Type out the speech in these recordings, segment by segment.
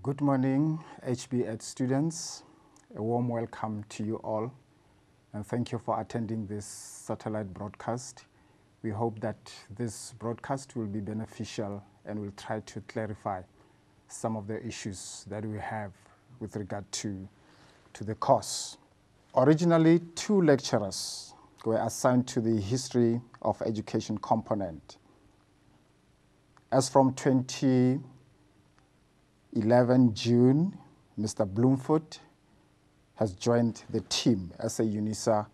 Good morning, HB Ed students. A warm welcome to you all, and thank you for attending this satellite broadcast. We hope that this broadcast will be beneficial and will try to clarify some of the issues that we have with regard to the course. Originally, 2 lecturers were assigned to the History of Education component. As from 2011 June, Mr. Bloomfoot has joined the team as a UNISA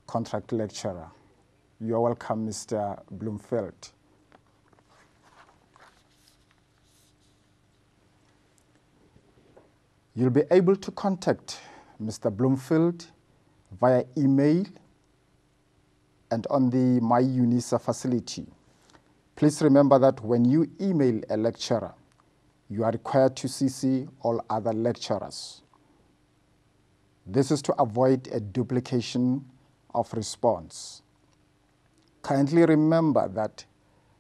contract lecturer. You are welcome, Mr. Bloomfield. You'll be able to contact Mr. Bloomfield via email and on the My UNISA facility. Please remember that when you email a lecturer, you are required to CC all other lecturers. This is to avoid a duplication of response. Kindly remember that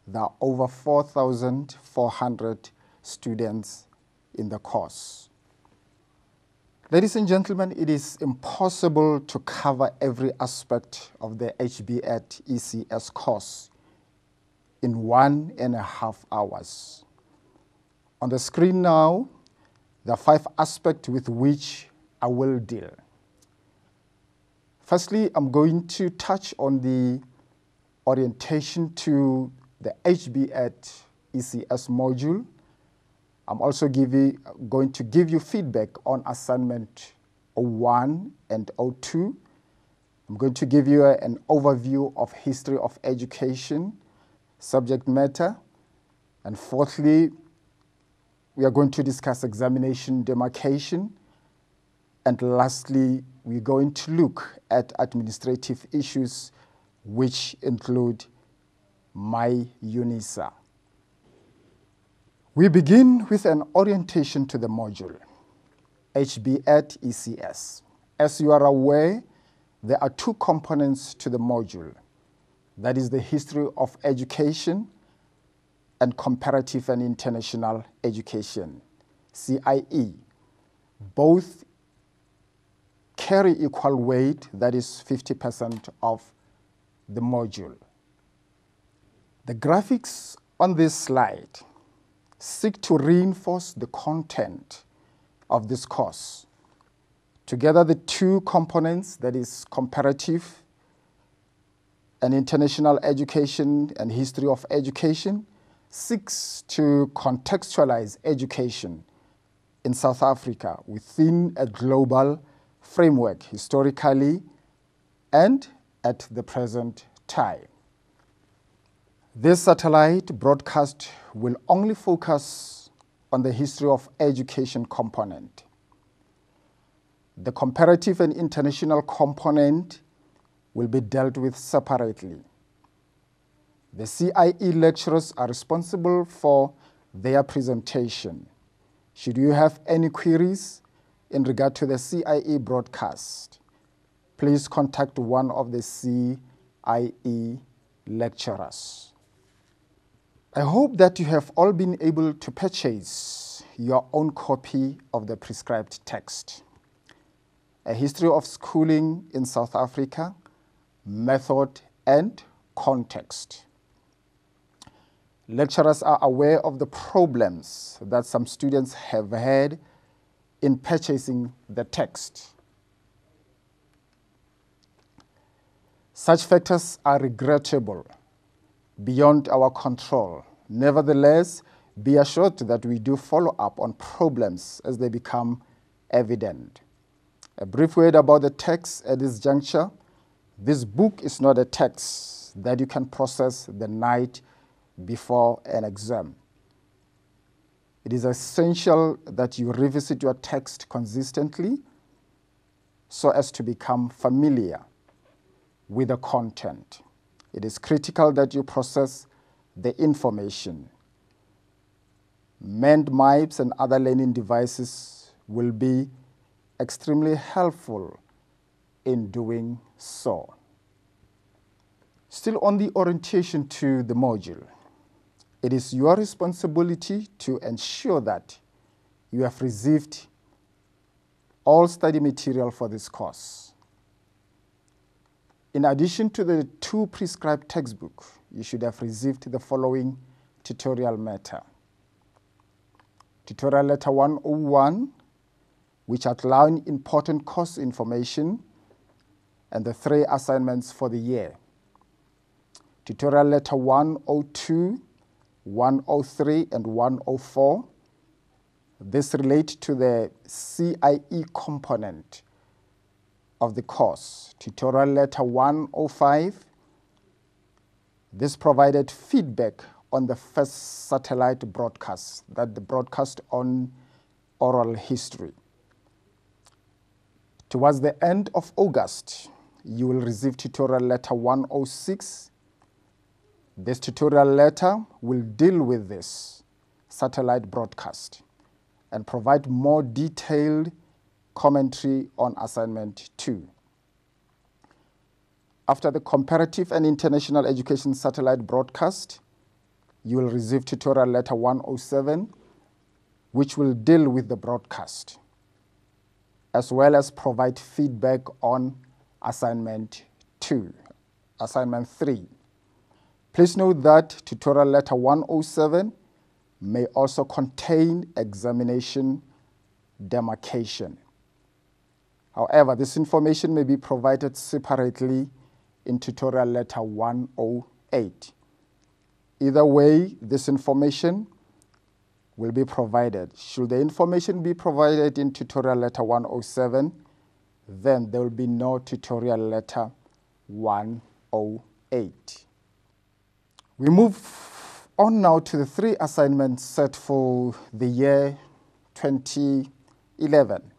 there are over 4,400 students in the course. Ladies and gentlemen, it is impossible to cover every aspect of the HB Ed ECS course in 1.5 hours. On the screen now, there are 5 aspects with which I will deal. Firstly, I'm going to touch on the orientation to the HB Ed ECS module. I'm also going to give you feedback on assignment 01 and 02. I'm going to give you an overview of history of education, subject matter, and fourthly, we are going to discuss examination demarcation, and lastly, we're going to look at administrative issues which include My UNISA. We begin with an orientation to the module, HB Ed ECS. As you are aware, there are 2 components to the module. That is the history of education and comparative and international education, CIE. Both carry equal weight, that is 50% of the module. The graphics on this slide seek to reinforce the content of this course. Together, the 2 components, that is comparative and international education and history of education, seeks to contextualize education in South Africa within a global framework historically and at the present time. This satellite broadcast will only focus on the history of education component. The comparative and international component will be dealt with separately. The CIE lecturers are responsible for their presentation. Should you have any queries in regard to the CIE broadcast, please contact one of the CIE lecturers. I hope that you have all been able to purchase your own copy of the prescribed text. A History of Schooling in South Africa, Method and Context. Lecturers are aware of the problems that some students have had in purchasing the text. Such factors are regrettable, beyond our control. Nevertheless, be assured that we do follow up on problems as they become evident. A brief word about the text at this juncture. This book is not a text that you can process the night before an exam. It is essential that you revisit your text consistently so as to become familiar with the content. It is critical that you process the information. Mind maps and other learning devices will be extremely helpful in doing so. Still on the orientation to the module, it is your responsibility to ensure that you have received all study material for this course. In addition to the 2 prescribed textbooks, you should have received the following tutorial matter. Tutorial letter 101, which outline important course information and the 3 assignments for the year. Tutorial letter 102, 103, and 104. This relates to the CIE component of the course. Tutorial letter 105. This provided feedback on the first satellite broadcast, that the broadcast on oral history. Towards the end of August, you will receive tutorial letter 106. This tutorial letter will deal with this satellite broadcast and provide more detailed commentary on assignment 2. After the comparative and international education satellite broadcast, you will receive tutorial letter 107, which will deal with the broadcast, as well as provide feedback on assignment 2, assignment 3. Please note that tutorial letter 107 may also contain examination demarcation. However, this information may be provided separately in tutorial letter 108. Either way, this information will be provided. Should the information be provided in tutorial letter 107, then there will be no tutorial letter 108. We move on now to the 3 assignments set for the year 2011.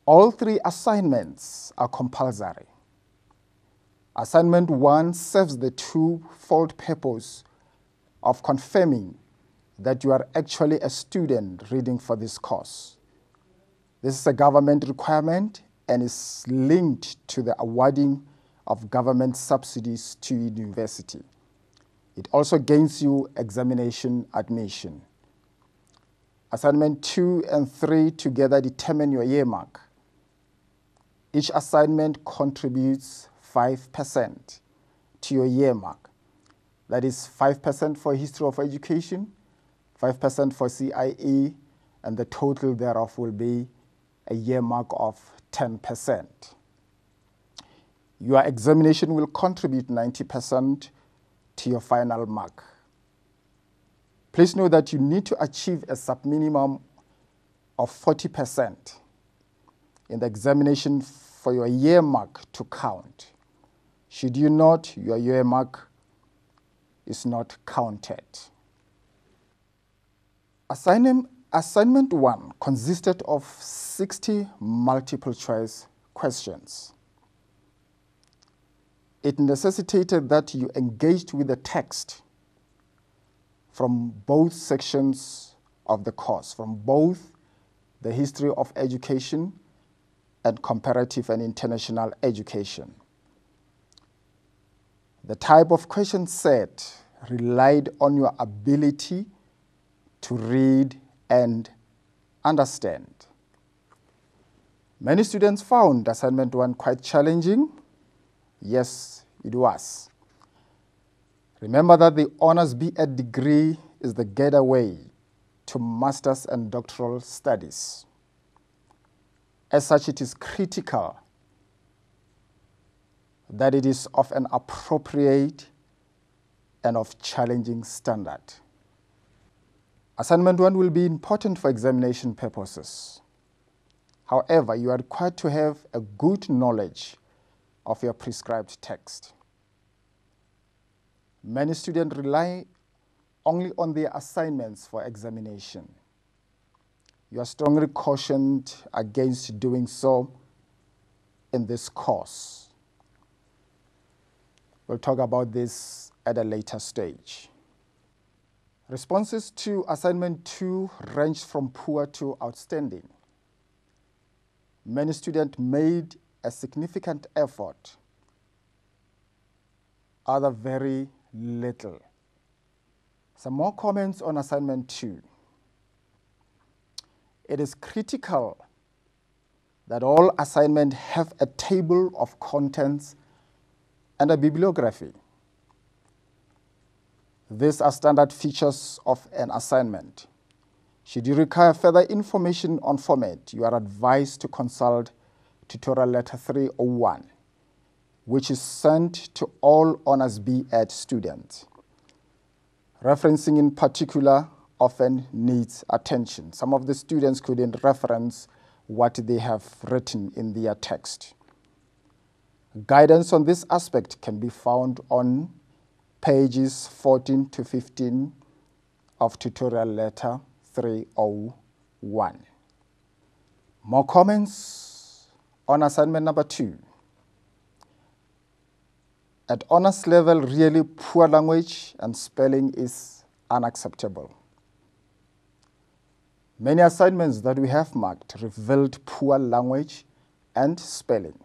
All 3 assignments are compulsory. Assignment 1 serves the twofold purpose of confirming that you are actually a student reading for this course. This is a government requirement and is linked to the awarding of government subsidies to university. It also gains you examination admission. Assignment 2 and 3 together determine your year mark. Each assignment contributes 5% to your year mark. That is 5% for history of education, 5% for CIE, and the total thereof will be a year mark of 10%. Your examination will contribute 90% to your final mark. Please know that you need to achieve a sub-minimum of 40% in the examination for your year mark to count. Should you not, your year mark is not counted. Assignment 1 consisted of 60 multiple choice questions. It necessitated that you engaged with the text from both sections of the course, from both the history of education and comparative and international education. The type of question set relied on your ability to read and understand. Many students found assignment 1 quite challenging. Yes, it was. Remember that the Honours B.Ed degree is the gateway to master's and doctoral studies. As such, it is critical that it is of an appropriate and of challenging standard. Assignment 1 will be important for examination purposes. However, you are required to have a good knowledge of your prescribed text. Many students rely only on their assignments for examination. You are strongly cautioned against doing so in this course. We'll talk about this at a later stage. Responses to assignment 2 ranged from poor to outstanding. Many students made a significant effort, other very little. Some more comments on assignment 2. It is critical that all assignments have a table of contents and a bibliography. These are standard features of an assignment. Should you require further information on format, you are advised to consult Tutorial Letter 301, which is sent to all Honours B.Ed students. Referencing in particular often needs attention. Some of the students couldn't reference what they have written in their text. Guidance on this aspect can be found on pages 14 to 15 of Tutorial Letter 301. More comments on assignment number 2. At honours level, really poor language and spelling is unacceptable. Many assignments that we have marked revealed poor language and spelling.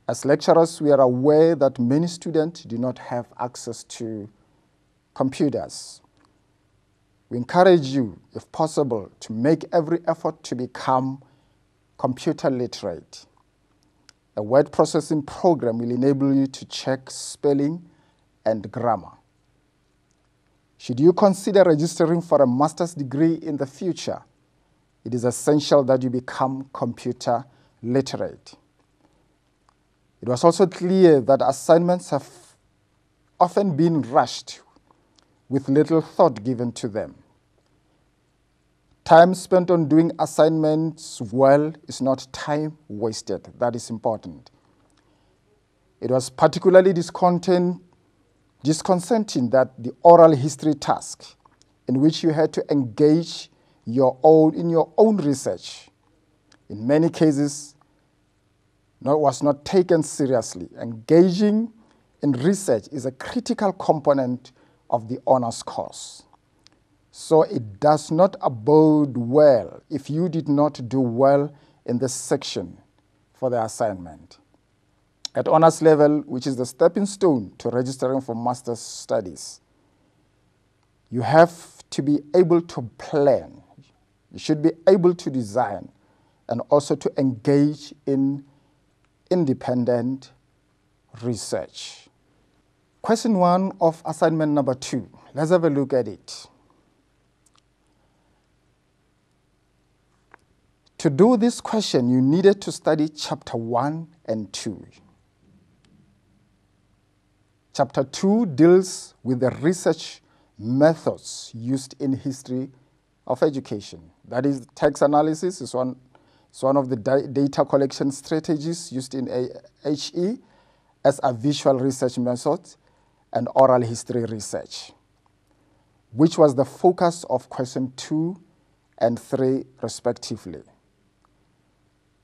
As lecturers, we are aware that many students do not have access to computers. We encourage you, if possible, to make every effort to become computer literate. A word processing program will enable you to check spelling and grammar. Should you consider registering for a master's degree in the future, it is essential that you become computer literate. It was also clear that assignments have often been rushed with little thought given to them. Time spent on doing assignments well is not time wasted. That is important. It was particularly disconcerting that the oral history task, in which you had to engage in your own research, in many cases, was not taken seriously. Engaging in research is a critical component of the honours course. So it does not abode well if you did not do well in this section for the assignment. At honours level, which is the stepping stone to registering for master's studies, you have to be able to plan. You should be able to design and also to engage in independent research. Question 1 of assignment number 2. Let's have a look at it. To do this question, you needed to study chapter 1 and 2. Chapter 2 deals with the research methods used in history of education. That is, text analysis is one of the data collection strategies used in HE, as a visual research method, and oral history research, which was the focus of question 2 and 3 respectively.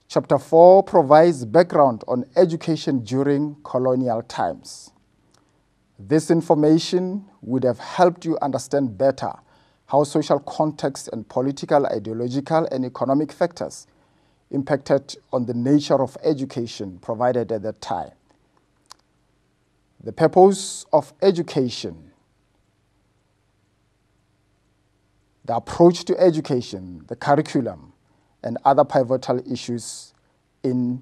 Chapter 4 provides background on education during colonial times. This information would have helped you understand better how social context and political, ideological, and economic factors impacted on the nature of education provided at that time. The purpose of education, the approach to education, the curriculum, and other pivotal issues in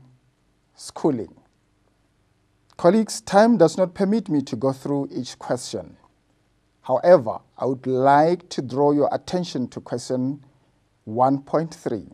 schooling. Colleagues, time does not permit me to go through each question. However, I would like to draw your attention to question 1.3.